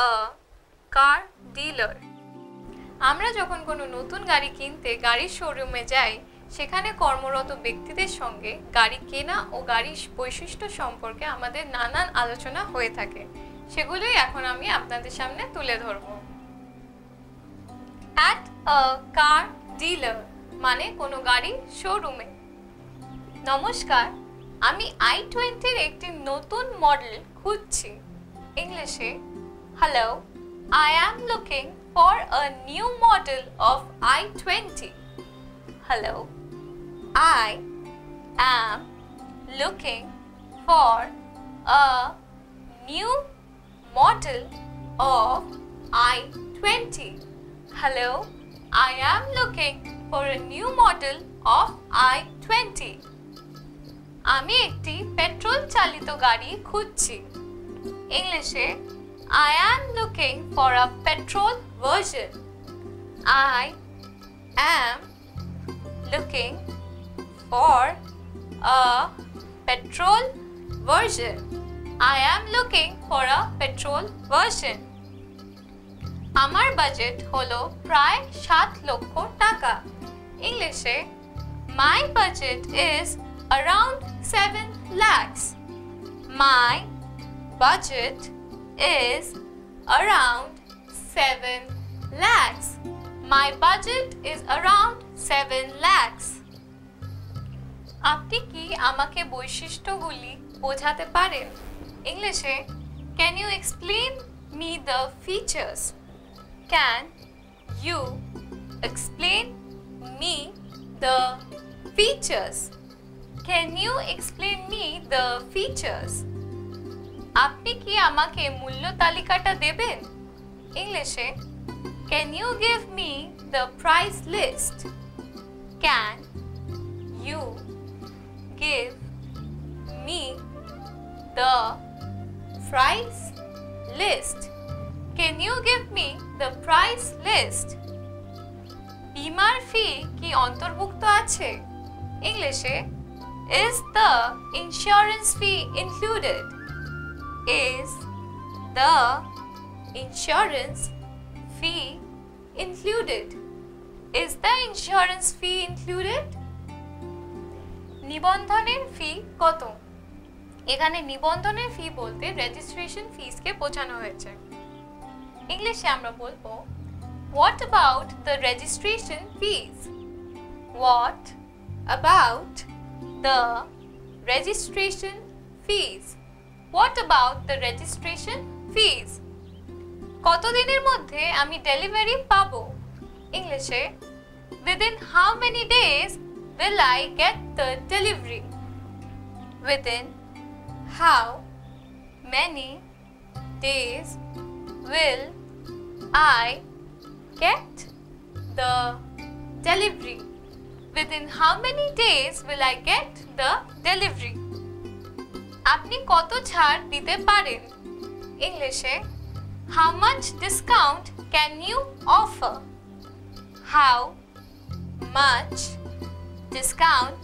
a car dealer. আমরা যখন কোনো নতুন গাড়ি কিনতে গাড়ির শোরুমে যাই, সেখানে কর্মরত ব্যক্তিদের সঙ্গে গাড়ি কেনা ও গাড়ির বৈশিষ্ট্য সম্পর্কে আমাদের নানান আলোচনা হয়ে থাকে। সেগুলোই এখন আমি আপনাদের সামনে তুলে ধরব। At a car dealer মানে কোনো গাড়ির শোরুমে। নমস্কার, আমি i20 এর একটি নতুন মডেল খুঁজছি। ইংলিশে, Hello, I am looking for a new model of i20. Hello, I am looking for a new model of i20. Hello, I am looking for a new model of i20. আমি একটি petrol চালিত গাড়ি খুঁজছি। ইংলিশে, I am looking for a petrol version. I am looking for a petrol version. I am looking for a petrol version. আমার budget হলো প্রায় 7 লক্ষ টাকা। ইংলিশে, My budget is around 7 lakhs. My budget is around 7 lakhs. My budget is around 7 lakhs. আপনি কি আমাকে বৈশিষ্ট্যগুলি বোঝাতে পারেন? ইংলিশে, Can you explain me the features? Can you explain me the features? Can you explain me the features? আপনি কি আমাকে মূল্য তালিকাটা দেবেন? ইংলিশে, Can you give me the price list? Can you give me the price list? Can you give me the price list? বীমার ফি কি অন্তর্ভুক্ত আছে? ইংলিশে, Is the insurance fee included? Is the insurance fee included? Is the insurance fee included? নিবন্ধনের ফি কত? এখানে নিবন্ধনের ফি বলতে রেজিস্ট্রেশন ফিসকে বোঝানো হয়েছে। ইংলিশে আমরা বলবো, What about the registration fees? What about the registration fees? What about the registration fees? কতদিনের মধ্যে আমি ডেলিভারি পাবো? ইংলিশে, Within how many days will I get the delivery? Within how many days will I get the delivery? Within how many days will I get the delivery? আপনি কত ছাড় দিতে পারেন? ইংলিশে, How much discount can you offer? How much discount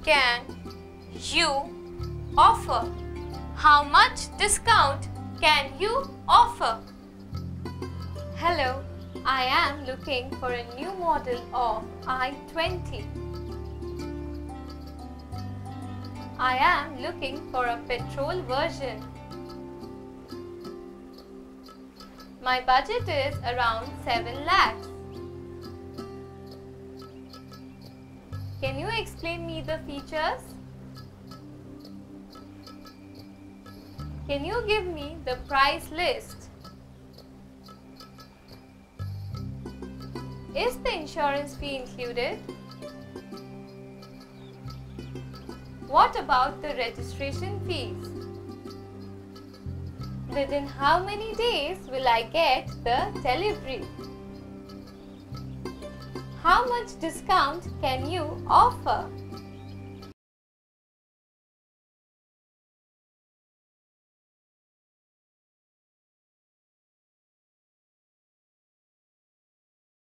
can you offer? How much discount can you offer? Hello, I am looking for a new model of i20. I am looking for a petrol version. My budget is around 7 lakhs. Can you explain me the features? Can you give me the price list? Is the insurance fee included? What about the registration fees? Within how many days will I get the delivery? How much discount can you offer?